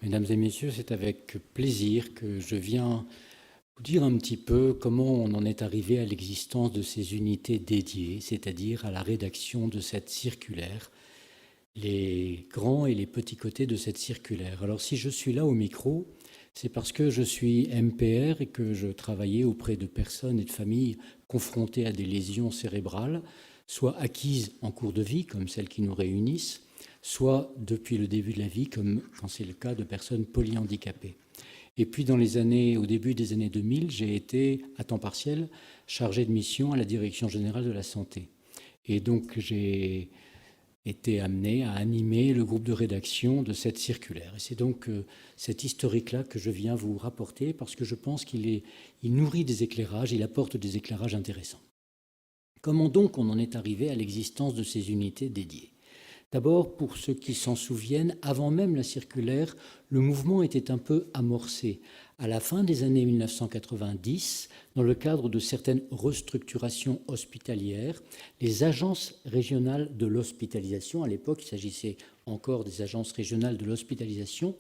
Mesdames et messieurs, c'est avec plaisir que je viens vous dire un petit peu comment on en est arrivé à l'existence de ces unités dédiées, c'est-à-dire à la rédaction de cette circulaire, les grands et les petits côtés de cette circulaire. Alors si je suis là au micro, c'est parce que je suis MPR et que je travaillais auprès de personnes et de familles confrontées à des lésions cérébrales, soit acquises en cours de vie, comme celles qui nous réunissent, soit depuis le début de la vie, comme quand c'est le cas de personnes polyhandicapées. Et puis, au début des années 2000, j'ai été, à temps partiel, chargé de mission à la Direction générale de la santé. Et donc, j'ai été amené à animer le groupe de rédaction de cette circulaire. Et c'est donc cet historique-là que je viens vous rapporter, parce que je pense qu'il nourrit des éclairages, il apporte des éclairages intéressants. Comment donc on en est arrivé à l'existence de ces unités dédiées ? D'abord, pour ceux qui s'en souviennent, avant même la circulaire, le mouvement était un peu amorcé. À la fin des années 1990, dans le cadre de certaines restructurations hospitalières, les agences régionales de l'hospitalisation, à l'époque il s'agissait encore des agences régionales de l'hospitalisation,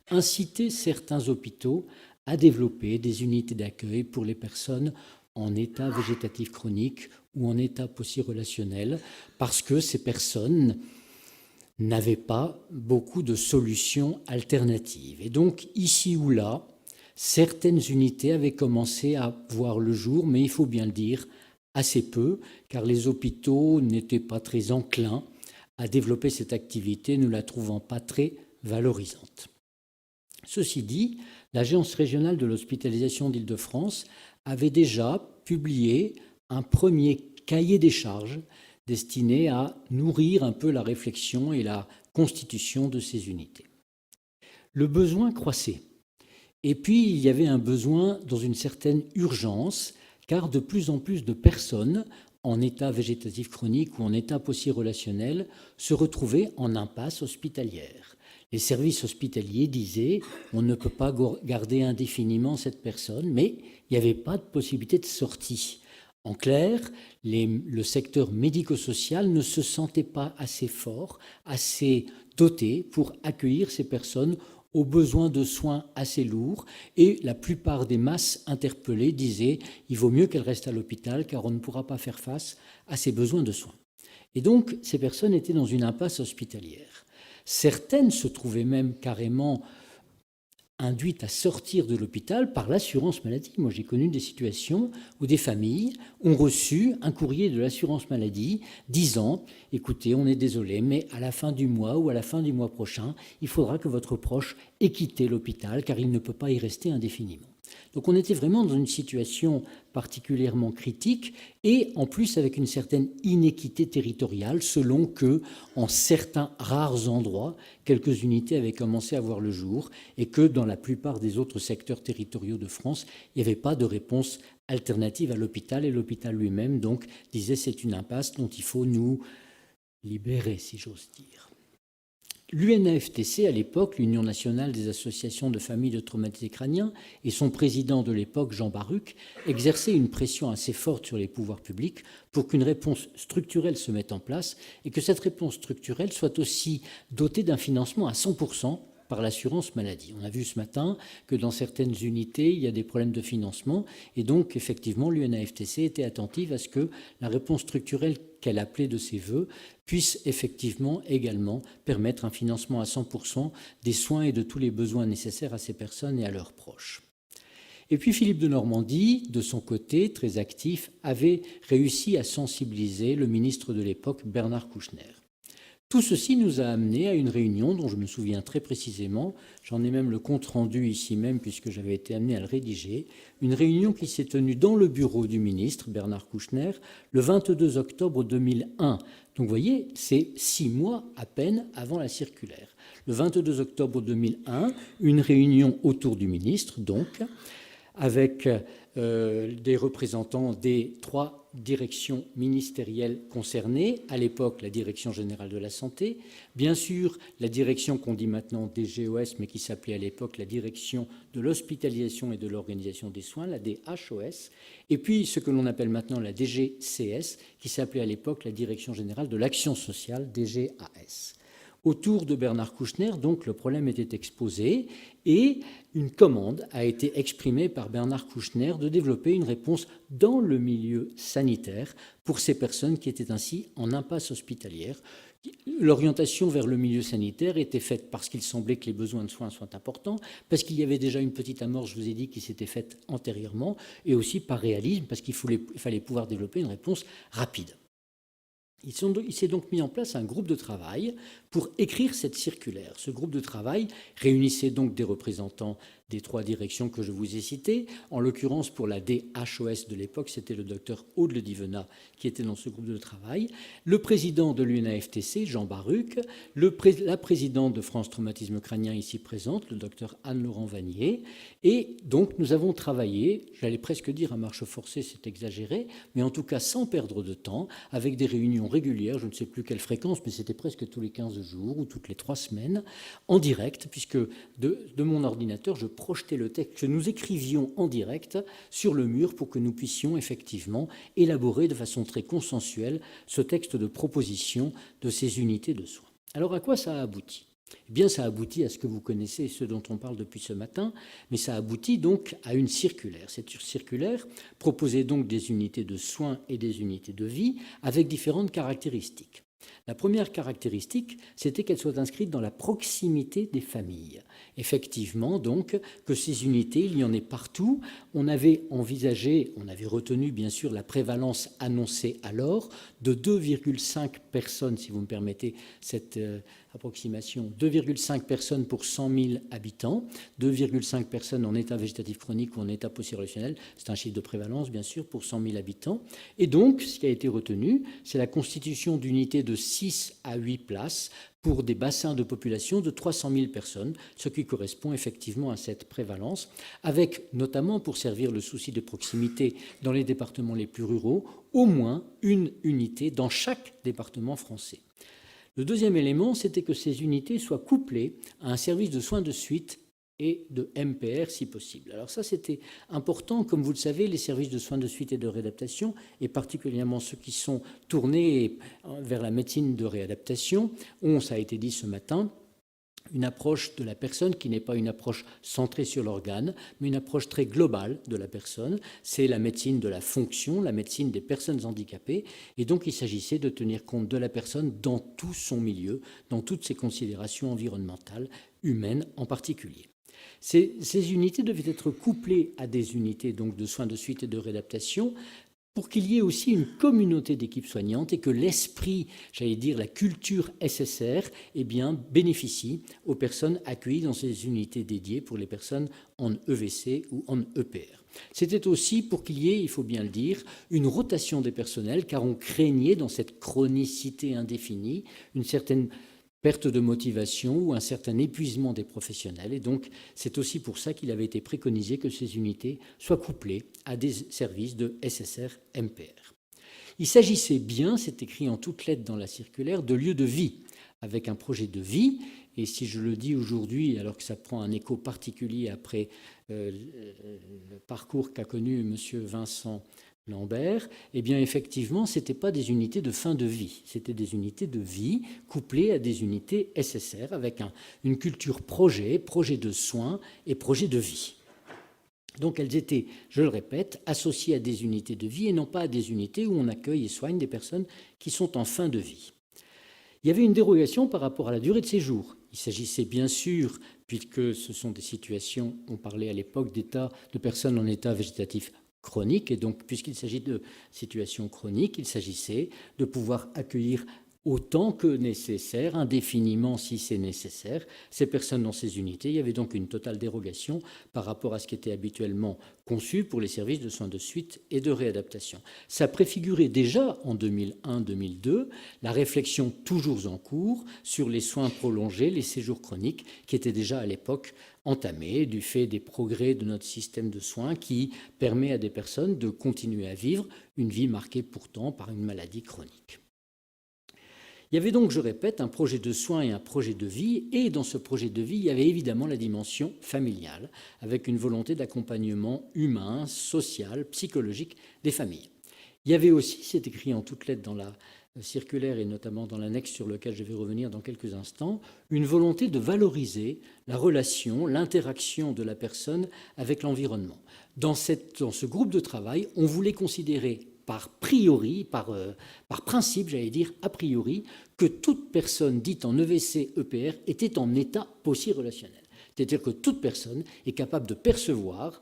incitaient certains hôpitaux à développer des unités d'accueil pour les personnes en état végétatif chronique ou en état post-relationnel, parce que ces personnes n'avaient pas beaucoup de solutions alternatives. Et donc, ici ou là, certaines unités avaient commencé à voir le jour, mais il faut bien le dire, assez peu, car les hôpitaux n'étaient pas très enclins à développer cette activité, ne la trouvant pas très valorisante. Ceci dit, l'Agence régionale de l'hospitalisation d'Île-de-France avait déjà publié un premier cahier des charges destiné à nourrir un peu la réflexion et la constitution de ces unités. Le besoin croissait. Et puis, il y avait un besoin dans une certaine urgence, car de plus en plus de personnes en état végétatif chronique ou en état post-relationnel se retrouvaient en impasse hospitalière. Les services hospitaliers disaient on ne peut pas garder indéfiniment cette personne, mais il n'y avait pas de possibilité de sortie. En clair, le secteur médico-social ne se sentait pas assez fort, assez doté pour accueillir ces personnes aux besoins de soins assez lourds, et la plupart des masses interpellées disaient il vaut mieux qu'elles restent à l'hôpital car on ne pourra pas faire face à ces besoins de soins. Et donc, ces personnes étaient dans une impasse hospitalière. Certaines se trouvaient même carrément induites à sortir de l'hôpital par l'assurance maladie. Moi, j'ai connu des situations où des familles ont reçu un courrier de l'assurance maladie disant « Écoutez, on est désolé, mais à la fin du mois ou à la fin du mois prochain, il faudra que votre proche ait quitté l'hôpital car il ne peut pas y rester indéfiniment. » Donc on était vraiment dans une situation particulièrement critique et en plus avec une certaine inéquité territoriale selon que, en certains rares endroits, quelques unités avaient commencé à voir le jour et que dans la plupart des autres secteurs territoriaux de France, il n'y avait pas de réponse alternative à l'hôpital et l'hôpital lui-même donc disait c'est une impasse dont il faut nous libérer, si j'ose dire. L'UNAFTC, à l'époque, l'Union nationale des associations de familles de traumatisés crâniens, et son président de l'époque, Jean Baruch, exerçaient une pression assez forte sur les pouvoirs publics pour qu'une réponse structurelle se mette en place et que cette réponse structurelle soit aussi dotée d'un financement à 100% par l'assurance maladie. On a vu ce matin que dans certaines unités, il y a des problèmes de financement et donc, effectivement, l'UNAFTC était attentive à ce que la réponse structurelle qu'elle appelait de ses voeux puisse effectivement également permettre un financement à 100% des soins et de tous les besoins nécessaires à ces personnes et à leurs proches. Et puis Philippe de Normandie, de son côté, très actif, avait réussi à sensibiliser le ministre de l'époque, Bernard Kouchner. Tout ceci nous a amené à une réunion dont je me souviens très précisément, j'en ai même le compte-rendu ici même puisque j'avais été amené à le rédiger, une réunion qui s'est tenue dans le bureau du ministre Bernard Kouchner le 22 octobre 2001. Donc vous voyez, c'est 6 mois à peine avant la circulaire. Le 22 octobre 2001, une réunion autour du ministre, donc, avec des représentants des 3 directions ministérielles concernées, à l'époque la Direction générale de la santé, bien sûr la direction qu'on dit maintenant DGOS, mais qui s'appelait à l'époque la Direction de l'hospitalisation et de l'organisation des soins, la DHOS, et puis ce que l'on appelle maintenant la DGCS, qui s'appelait à l'époque la Direction générale de l'action sociale, DGAS. Autour de Bernard Kouchner, donc, le problème était exposé et une commande a été exprimée par Bernard Kouchner de développer une réponse dans le milieu sanitaire pour ces personnes qui étaient ainsi en impasse hospitalière. L'orientation vers le milieu sanitaire était faite parce qu'il semblait que les besoins de soins soient importants, parce qu'il y avait déjà une petite amorce, je vous ai dit, qui s'était faite antérieurement, et aussi par réalisme, parce qu'il fallait pouvoir développer une réponse rapide. Il s'est donc mis en place un groupe de travail pour écrire cette circulaire. Ce groupe de travail réunissait donc des représentants des 3 directions que je vous ai citées. En l'occurrence, pour la DHOS de l'époque, c'était le docteur Aude Le Divenat qui était dans ce groupe de travail, le président de l'UNAFTC, Jean Baruc, la présidente de France Traumatisme Crânien ici présente, le docteur Anne-Laurent Vanier. Et donc, nous avons travaillé, j'allais presque dire à marche forcée, c'est exagéré, mais en tout cas sans perdre de temps, avec des réunions régulières, je ne sais plus quelle fréquence, mais c'était presque tous les 15 jours ou toutes les 3 semaines, en direct, puisque de mon ordinateur, je projetais le texte que nous écrivions en direct sur le mur pour que nous puissions effectivement élaborer de façon très consensuelle ce texte de proposition de ces unités de soins. Alors à quoi ça a abouti ? Eh bien, ça aboutit à ce que vous connaissez, ce dont on parle depuis ce matin, mais ça aboutit donc à une circulaire. Cette circulaire proposait donc des unités de soins et des unités de vie avec différentes caractéristiques. La première caractéristique, c'était qu'elles soient inscrites dans la proximité des familles. Effectivement, donc, que ces unités, il y en ait partout. On avait envisagé, on avait retenu bien sûr la prévalence annoncée alors de 2,5 personnes, si vous me permettez cette approximation, 2,5 personnes pour 100 000 habitants, 2,5 personnes en état végétatif chronique ou en état post-éruptionnel, c'est un chiffre de prévalence bien sûr pour 100 000 habitants. Et donc, ce qui a été retenu, c'est la constitution d'unités de 6 à 8 places pour des bassins de population de 300 000 personnes, ce qui correspond effectivement à cette prévalence, avec notamment, pour servir le souci de proximité dans les départements les plus ruraux, au moins une unité dans chaque département français. Le deuxième élément, c'était que ces unités soient couplées à un service de soins de suite et de MPR si possible. Alors ça, c'était important. Comme vous le savez, les services de soins de suite et de réadaptation, et particulièrement ceux qui sont tournés vers la médecine de réadaptation, ont, ça a été dit ce matin, une approche de la personne qui n'est pas une approche centrée sur l'organe, mais une approche très globale de la personne. C'est la médecine de la fonction, la médecine des personnes handicapées. Et donc, il s'agissait de tenir compte de la personne dans tout son milieu, dans toutes ses considérations environnementales, humaines en particulier. Ces unités devaient être couplées à des unités donc, de soins de suite et de réadaptation, pour qu'il y ait aussi une communauté d'équipes soignantes et que l'esprit, j'allais dire la culture SSR, eh bien, bénéficie aux personnes accueillies dans ces unités dédiées pour les personnes en EVC ou en EPR. C'était aussi pour qu'il y ait, il faut bien le dire, une rotation des personnels, car on craignait dans cette chronicité indéfinie une certaine perte de motivation ou un certain épuisement des professionnels. Et donc, c'est aussi pour ça qu'il avait été préconisé que ces unités soient couplées à des services de SSR-MPR. Il s'agissait bien, c'est écrit en toutes lettres dans la circulaire, de lieux de vie, avec un projet de vie. Et si je le dis aujourd'hui, alors que ça prend un écho particulier après le parcours qu'a connu M. Vincent Lambert, eh bien effectivement, ce n'étaient pas des unités de fin de vie, c'était des unités de vie couplées à des unités SSR avec une culture projet de soins et projet de vie. Donc elles étaient, je le répète, associées à des unités de vie et non pas à des unités où on accueille et soigne des personnes qui sont en fin de vie. Il y avait une dérogation par rapport à la durée de séjour. Il s'agissait bien sûr, puisque ce sont des situations, on parlait à l'époque d'état de personnes en état végétatif chronique, et donc puisqu'il s'agit de situations chroniques, il s'agissait de pouvoir accueillir autant que nécessaire, indéfiniment si c'est nécessaire, ces personnes dans ces unités. Il y avait donc une totale dérogation par rapport à ce qui était habituellement conçu pour les services de soins de suite et de réadaptation. Ça préfigurait déjà en 2001-2002 la réflexion toujours en cours sur les soins prolongés, les séjours chroniques, qui étaient déjà à l'époque entamés du fait des progrès de notre système de soins qui permet à des personnes de continuer à vivre une vie marquée pourtant par une maladie chronique. Il y avait donc, je répète, un projet de soins et un projet de vie, et dans ce projet de vie, il y avait évidemment la dimension familiale, avec une volonté d'accompagnement humain, social, psychologique des familles. Il y avait aussi, c'est écrit en toutes lettres dans la circulaire et notamment dans l'annexe sur lequel je vais revenir dans quelques instants, une volonté de valoriser la relation, l'interaction de la personne avec l'environnement. Dans ce groupe de travail, on voulait considérer par principe, j'allais dire a priori, que toute personne dite en EVC-EPR était en état post-relationnel. C'est-à-dire que toute personne est capable de percevoir,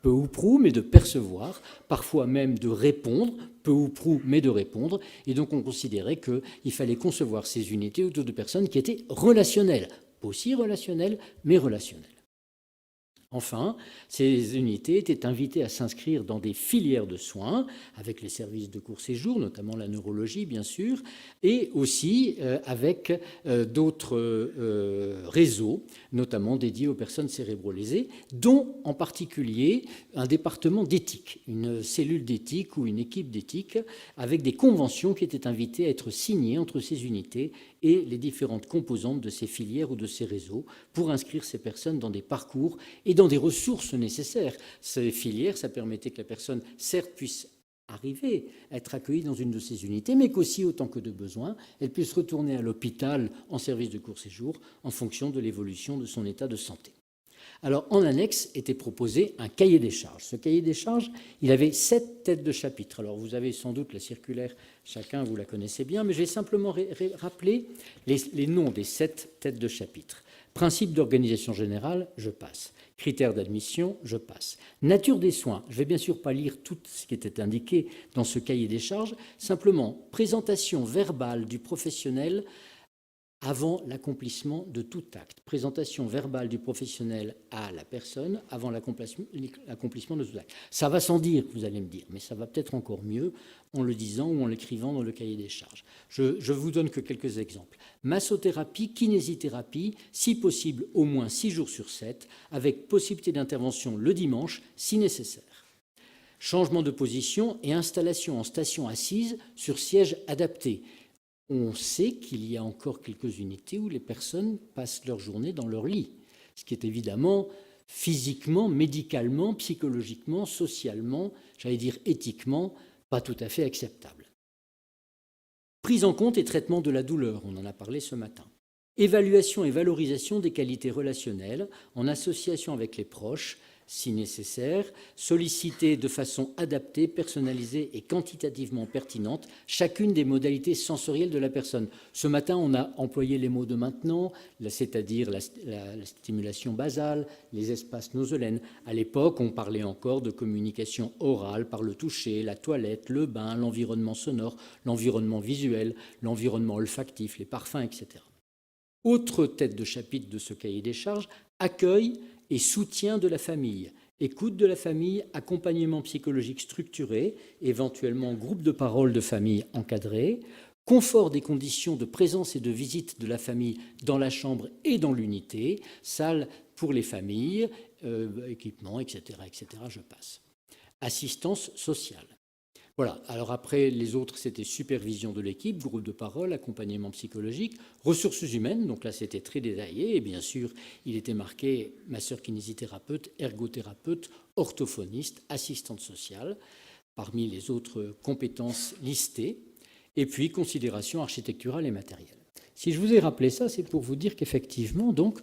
peu ou prou, mais de percevoir, parfois même de répondre, peu ou prou, mais de répondre. Et donc on considérait qu'il fallait concevoir ces unités autour de personnes qui étaient relationnelles, pas aussi relationnelles, mais relationnelles. Enfin, ces unités étaient invitées à s'inscrire dans des filières de soins, avec les services de court séjour, notamment la neurologie, bien sûr, et aussi avec d'autres réseaux, notamment dédiés aux personnes cérébro-lésées, dont en particulier un département d'éthique, une cellule d'éthique ou une équipe d'éthique, avec des conventions qui étaient invitées à être signées entre ces unités et les différentes composantes de ces filières ou de ces réseaux pour inscrire ces personnes dans des parcours et dans des ressources nécessaires. Ces filières, ça permettait que la personne, certes, puisse arriver à être accueillie dans une de ces unités, mais qu'aussi, autant que de besoin, elle puisse retourner à l'hôpital en service de court séjour en fonction de l'évolution de son état de santé. Alors, en annexe était proposé un cahier des charges. Ce cahier des charges, il avait 7 têtes de chapitre. Alors, vous avez sans doute la circulaire, chacun, vous la connaissez bien, mais je vais simplement rappeler les noms des 7 têtes de chapitre. Principe d'organisation générale, je passe. Critères d'admission, je passe. Nature des soins, je ne vais bien sûr pas lire tout ce qui était indiqué dans ce cahier des charges, simplement présentation verbale du professionnel avant l'accomplissement de tout acte. Présentation verbale du professionnel à la personne avant l'accomplissement de tout acte. Ça va sans dire, vous allez me dire, mais ça va peut-être encore mieux en le disant ou en l'écrivant dans le cahier des charges. Je vous donne que quelques exemples. Massothérapie, kinésithérapie, si possible au moins 6 jours sur 7, avec possibilité d'intervention le dimanche si nécessaire. Changement de position et installation en station assise sur siège adapté. On sait qu'il y a encore quelques unités où les personnes passent leur journée dans leur lit, ce qui est évidemment physiquement, médicalement, psychologiquement, socialement, j'allais dire éthiquement, pas tout à fait acceptable. Prise en compte et traitement de la douleur, on en a parlé ce matin. Évaluation et valorisation des qualités relationnelles en association avec les proches, si nécessaire, solliciter de façon adaptée, personnalisée et quantitativement pertinente chacune des modalités sensorielles de la personne. Ce matin, on a employé les mots de maintenant, c'est-à-dire la stimulation basale, les espaces nosolènes. À l'époque, on parlait encore de communication orale par le toucher, la toilette, le bain, l'environnement sonore, l'environnement visuel, l'environnement olfactif, les parfums, etc. Autre tête de chapitre de ce cahier des charges, accueil et soutien de la famille, écoute de la famille, accompagnement psychologique structuré, éventuellement groupe de parole de famille encadré, confort des conditions de présence et de visite de la famille dans la chambre et dans l'unité, salle pour les familles, équipement, etc., etc., je passe. Assistance sociale. Voilà, alors après, les autres, c'était supervision de l'équipe, groupe de parole, accompagnement psychologique, ressources humaines, donc là, c'était très détaillé, et bien sûr, il était marqué masseur kinésithérapeute, ergothérapeute, orthophoniste, assistante sociale, parmi les autres compétences listées, et puis considération architecturale et matérielle. Si je vous ai rappelé ça, c'est pour vous dire qu'effectivement, donc,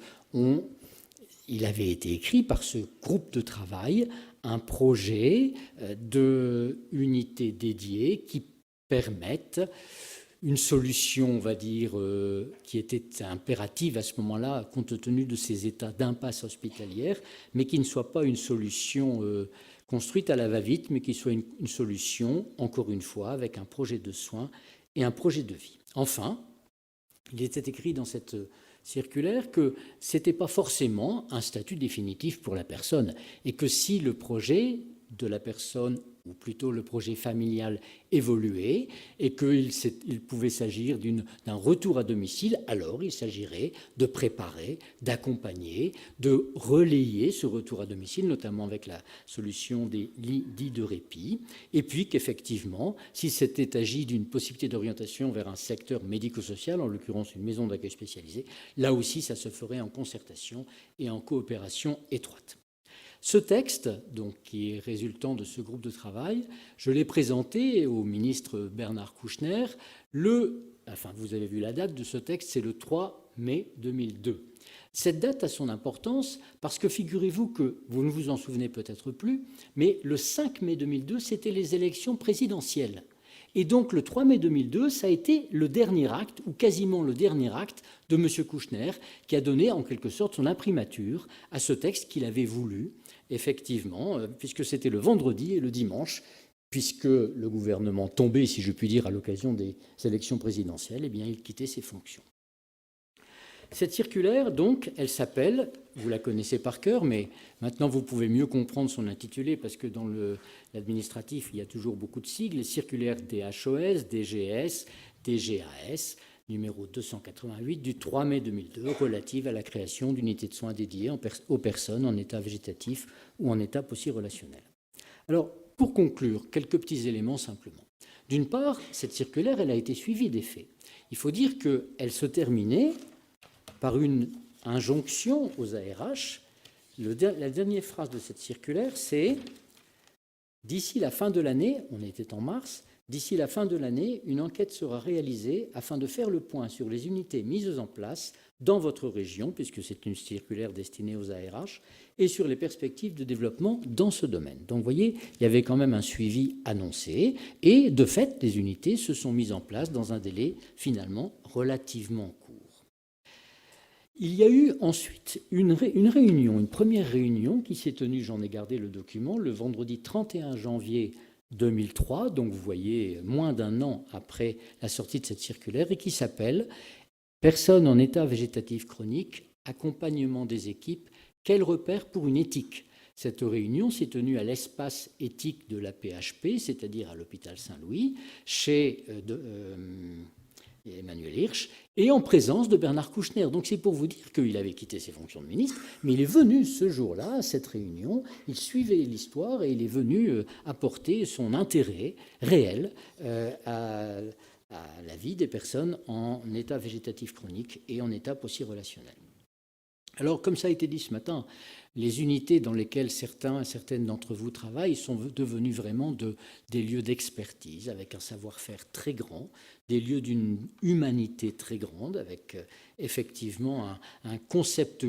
il avait été écrit par ce groupe de travail un projet de unité dédiée qui permette une solution, on va dire, qui était impérative à ce moment-là, compte tenu de ces états d'impasse hospitalière, mais qui ne soit pas une solution construite à la va-vite, mais qui soit une solution, encore une fois, avec un projet de soins et un projet de vie. Enfin, il était écrit dans cette circulaire que ce n'était pas forcément un statut définitif pour la personne et que si le projet de la personne, ou plutôt le projet familial, évoluait et qu'il pouvait s'agir d'un retour à domicile, alors il s'agirait de préparer, d'accompagner, de relayer ce retour à domicile, notamment avec la solution des lits dits de répit, et puis qu'effectivement, si c'était agi d'une possibilité d'orientation vers un secteur médico-social, en l'occurrence une maison d'accueil spécialisée, là aussi ça se ferait en concertation et en coopération étroite. Ce texte, donc, qui est résultant de ce groupe de travail, je l'ai présenté au ministre Bernard Kouchner. Vous avez vu la date de ce texte, c'est le 3 mai 2002. Cette date a son importance parce que figurez-vous que, vous ne vous en souvenez peut-être plus, mais le 5 mai 2002, c'était les élections présidentielles. Et donc le 3 mai 2002, ça a été le dernier acte, ou quasiment le dernier acte, de M. Kouchner, qui a donné en quelque sorte son imprimature à ce texte qu'il avait voulu, effectivement, puisque c'était le vendredi et le dimanche, puisque le gouvernement tombait, si je puis dire, à l'occasion des élections présidentielles, eh bien, il quittait ses fonctions. Cette circulaire, donc, elle s'appelle, vous la connaissez par cœur, mais maintenant vous pouvez mieux comprendre son intitulé, parce que dans l'administratif, il y a toujours beaucoup de sigles, circulaire DHOS, DGS, DGAS, numéro 288 du 3 mai 2002, relative à la création d'unités de soins dédiées aux personnes en état végétatif ou en état post-relationnel. Alors, pour conclure, quelques petits éléments simplement. D'une part, cette circulaire, elle a été suivie des faits. Il faut dire qu'elle se terminait par une injonction aux ARH. La dernière phrase de cette circulaire, c'est « D'ici la fin de l'année », on était en mars, « d'ici la fin de l'année, une enquête sera réalisée afin de faire le point sur les unités mises en place dans votre région, puisque c'est une circulaire destinée aux ARH, et sur les perspectives de développement dans ce domaine. » Donc, vous voyez, il y avait quand même un suivi annoncé, et de fait, les unités se sont mises en place dans un délai finalement relativement court. Il y a eu ensuite une première réunion qui s'est tenue, j'en ai gardé le document, le vendredi 31 janvier 2003, donc vous voyez, moins d'un an après la sortie de cette circulaire, et qui s'appelle « Personnes en état végétatif chronique, accompagnement des équipes, quels repères pour une éthique ?» Cette réunion s'est tenue à l'espace éthique de la PHP, c'est-à-dire à l'hôpital Saint-Louis, chez Emmanuel Hirsch, et en présence de Bernard Kouchner. Donc c'est pour vous dire qu'il avait quitté ses fonctions de ministre, mais il est venu ce jour-là à cette réunion, il suivait l'histoire et il est venu apporter son intérêt réel à la vie des personnes en état végétatif chronique et en état post-relationnel. Alors, comme ça a été dit ce matin, les unités dans lesquelles certaines d'entre vous travaillent sont devenues vraiment des lieux d'expertise, avec un savoir-faire très grand, des lieux d'une humanité très grande, avec effectivement un concept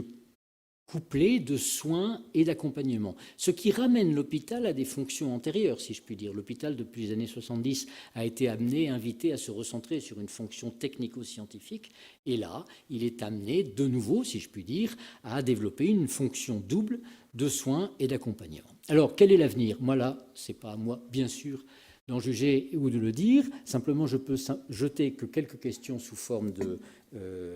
couplé de soins et d'accompagnement. Ce qui ramène l'hôpital à des fonctions antérieures, si je puis dire. L'hôpital, depuis les années 70, a été invité à se recentrer sur une fonction technico-scientifique. Et là, il est amené de nouveau, si je puis dire, à développer une fonction double de soins et d'accompagnement. Alors, quel est l'avenir ? Moi, là, ce n'est pas à moi, bien sûr, d'en juger ou de le dire. Simplement, je peux jeter que quelques questions sous forme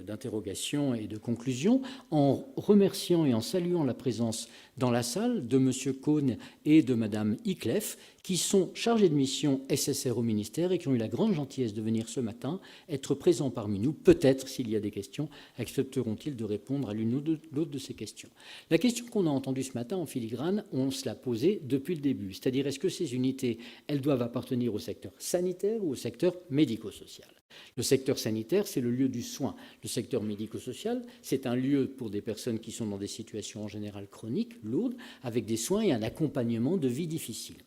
d'interrogations et de conclusions, en remerciant et en saluant la présence dans la salle de M. Cohn et de Mme Iclef, qui sont chargés de mission SSR au ministère et qui ont eu la grande gentillesse de venir ce matin être présents parmi nous. Peut-être, s'il y a des questions, accepteront-ils de répondre à l'une ou l'autre de ces questions. La question qu'on a entendue ce matin en filigrane, on se l'a posée depuis le début, c'est-à-dire est-ce que ces unités, elles doivent appartenir au secteur sanitaire ou au secteur médico-social ? Le secteur sanitaire, c'est le lieu du soin. Le secteur médico-social, c'est un lieu pour des personnes qui sont dans des situations en général chroniques, lourdes, avec des soins et un accompagnement de vie difficile.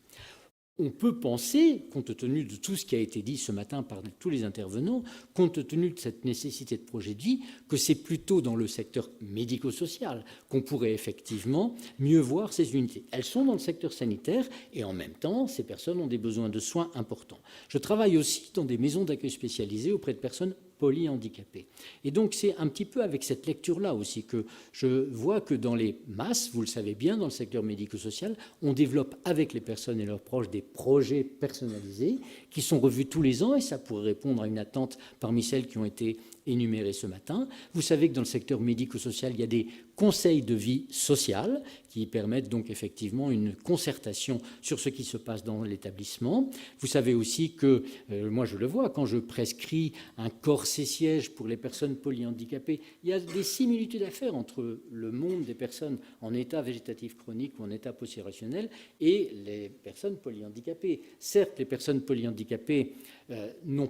On peut penser, compte tenu de tout ce qui a été dit ce matin par tous les intervenants, compte tenu de cette nécessité de projet de vie, que c'est plutôt dans le secteur médico-social qu'on pourrait effectivement mieux voir ces unités. Elles sont dans le secteur sanitaire et en même temps, ces personnes ont des besoins de soins importants. Je travaille aussi dans des maisons d'accueil spécialisées auprès de personnes polyhandicapés. Et donc c'est un petit peu avec cette lecture-là aussi que je vois que dans les masses, vous le savez bien, dans le secteur médico-social, on développe avec les personnes et leurs proches des projets personnalisés qui sont revus tous les ans et ça pourrait répondre à une attente parmi celles qui ont été énumérées ce matin. Vous savez que dans le secteur médico-social, il y a des conseils de vie sociale qui permettent donc effectivement une concertation sur ce qui se passe dans l'établissement. Vous savez aussi que, moi je le vois, quand je prescris un corset-siège pour les personnes polyhandicapées, il y a des similitudes à faire entre le monde des personnes en état végétatif chronique ou en état post-irrationnel et les personnes polyhandicapées. Certes, les personnes polyhandicapées ne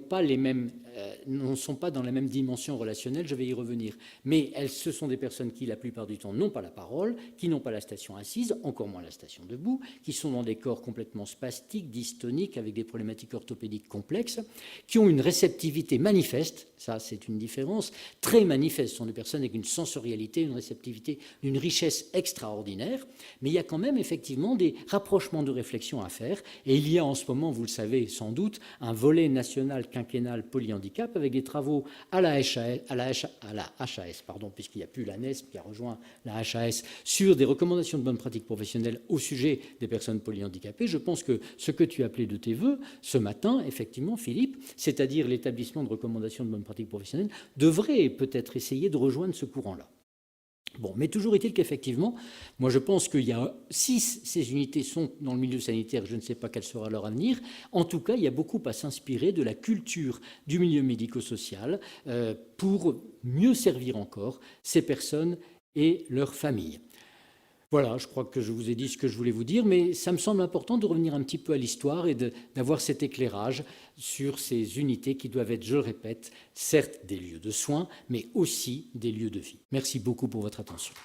sont pas dans la même dimension dimension relationnelle, je vais y revenir. Mais ce sont des personnes qui, la plupart du temps, n'ont pas la parole, qui n'ont pas la station assise, encore moins la station debout, qui sont dans des corps complètement spastiques, dystoniques, avec des problématiques orthopédiques complexes, qui ont une réceptivité manifeste, ça c'est une différence, très manifeste. Ce sont des personnes avec une sensorialité, une réceptivité, une richesse extraordinaire, mais il y a quand même effectivement des rapprochements de réflexion à faire, et il y a en ce moment, vous le savez sans doute, un volet national quinquennal polyhandicap avec des travaux à la HAS, puisqu'il n'y a plus la NESP qui a rejoint la HAS, sur des recommandations de bonnes pratiques professionnelles au sujet des personnes polyhandicapées. Je pense que ce que tu appelais de tes voeux ce matin, effectivement, Philippe, c'est-à-dire l'établissement de recommandations de bonnes pratiques professionnelles, devrait peut-être essayer de rejoindre ce courant-là. Bon, mais toujours est-il qu'effectivement, moi je pense qu'il y a, si ces unités sont dans le milieu sanitaire, je ne sais pas quel sera leur avenir, en tout cas il y a beaucoup à s'inspirer de la culture du milieu médico-social pour mieux servir encore ces personnes et leurs familles. Voilà, je crois que je vous ai dit ce que je voulais vous dire, mais ça me semble important de revenir un petit peu à l'histoire et d'avoir cet éclairage sur ces unités qui doivent être, je le répète, certes des lieux de soins, mais aussi des lieux de vie. Merci beaucoup pour votre attention.